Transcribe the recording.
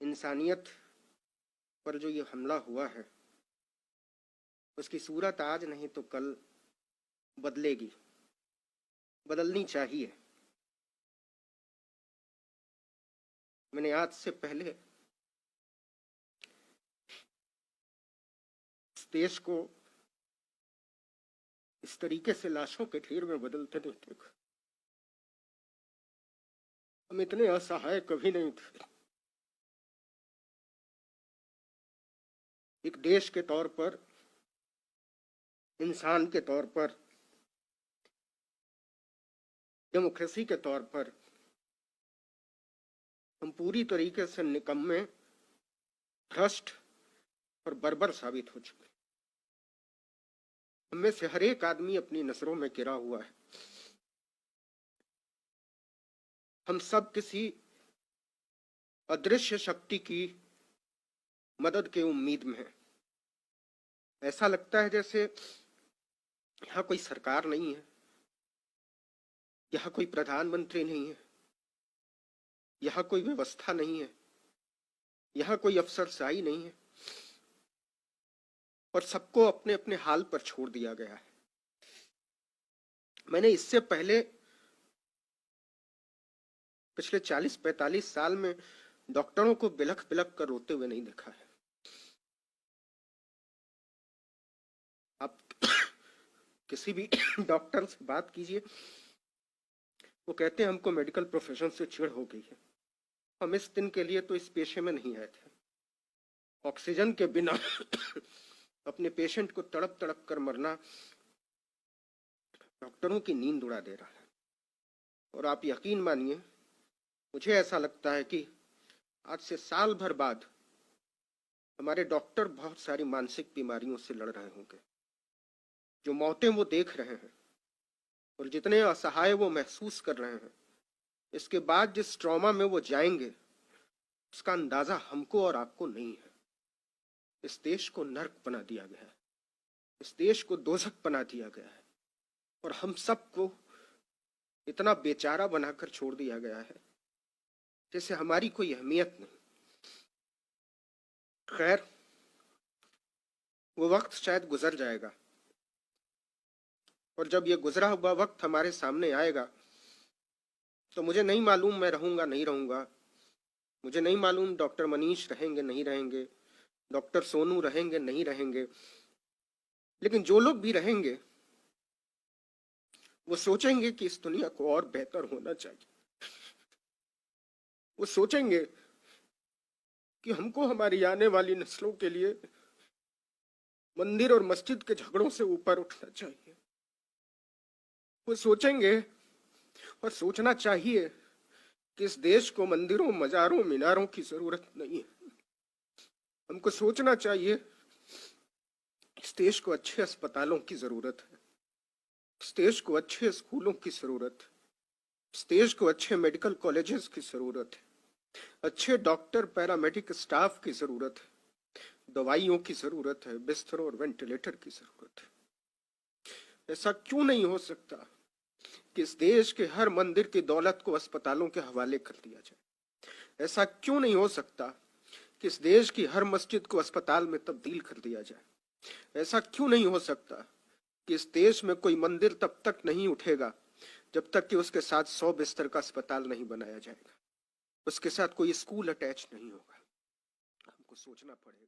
इंसानियत पर जो ये हमला हुआ है उसकी सूरत आज नहीं तो कल बदलेगी, बदलनी चाहिए। मैंने आज से पहले इस देश को इस तरीके से लाशों के ढेर में बदलते नहीं देखा। हम इतने असहाय कभी नहीं थे। एक देश के तौर पर, इंसान के तौर पर, डेमोक्रेसी के तौर पर हम पूरी तरीके से निकम्मे, भ्रष्ट और बर्बर साबित हो चुके। हम में से हर एक आदमी अपनी नजरों में गिरा हुआ है। हम सब किसी अदृश्य शक्ति की मदद के उम्मीद में हैं। ऐसा लगता है जैसे यहाँ कोई सरकार नहीं है, यहाँ कोई प्रधानमंत्री नहीं है, यहाँ कोई व्यवस्था नहीं है, यहाँ कोई अफसरशाही नहीं है और सबको अपने अपने हाल पर छोड़ दिया गया है। मैंने इससे पहले पिछले 40-45 साल में डॉक्टरों को बिलख बिलख कर रोते हुए नहीं देखा है। आप किसी भी डॉक्टर से बात कीजिए, वो कहते हैं हमको मेडिकल प्रोफेशन से चिढ़ हो गई है। हम इस दिन के लिए तो इस पेशे में नहीं आए थे। ऑक्सीजन के बिना अपने पेशेंट को तड़प तड़प कर मरना डॉक्टरों की नींद उड़ा दे रहा है। और आप यकीन मानिए, मुझे ऐसा लगता है कि आज से साल भर बाद हमारे डॉक्टर बहुत सारी मानसिक बीमारियों से लड़ रहे होंगे। जो मौतें वो देख रहे हैं और जितने असहाय वो महसूस कर रहे हैं, इसके बाद जिस ट्रॉमा में वो जाएंगे उसका अंदाजा हमको और आपको नहीं है। इस देश को नर्क बना दिया गया है, इस देश को दोजख बना दिया गया है और हम सबको इतना बेचारा बनाकर छोड़ दिया गया है जैसे हमारी कोई अहमियत नहीं। खैर, वो वक्त शायद गुजर जाएगा और जब ये गुजरा हुआ वक्त हमारे सामने आएगा तो मुझे नहीं मालूम मैं रहूंगा नहीं रहूंगा, मुझे नहीं मालूम डॉक्टर मनीष रहेंगे नहीं रहेंगे, डॉक्टर सोनू रहेंगे नहीं रहेंगे, लेकिन जो लोग भी रहेंगे वो सोचेंगे कि इस दुनिया को और बेहतर होना चाहिए। वो सोचेंगे कि हमको हमारी आने वाली नस्लों के लिए मंदिर और मस्जिद के झगड़ों से ऊपर उठना चाहिए। वो सोचेंगे और सोचना चाहिए कि इस देश को मंदिरों, मजारों, मीनारों की जरूरत नहीं है। हमको सोचना चाहिए इस देश को अच्छे अस्पतालों की जरूरत है, इस देश को अच्छे स्कूलों की जरूरत है, इस देश को अच्छे मेडिकल कॉलेजेस की जरूरत है, अच्छे डॉक्टर, पैरामेडिक स्टाफ की जरूरत है, दवाइयों की जरूरत है, बिस्तरों और वेंटिलेटर की जरूरत है। ऐसा क्यों नहीं हो सकता कि इस देश के हर मंदिर की दौलत को अस्पतालों के हवाले कर दिया जाए? ऐसा क्यों नहीं हो सकता कि इस देश की हर मस्जिद को अस्पताल में तब्दील कर दिया जाए? ऐसा क्यों नहीं हो सकता कि इस देश में कोई मंदिर तब तक नहीं उठेगा जब तक कि उसके साथ 100 बिस्तर का अस्पताल नहीं बनाया जाएगा, उसके साथ कोई स्कूल अटैच नहीं होगा? हमको सोचना पड़ेगा।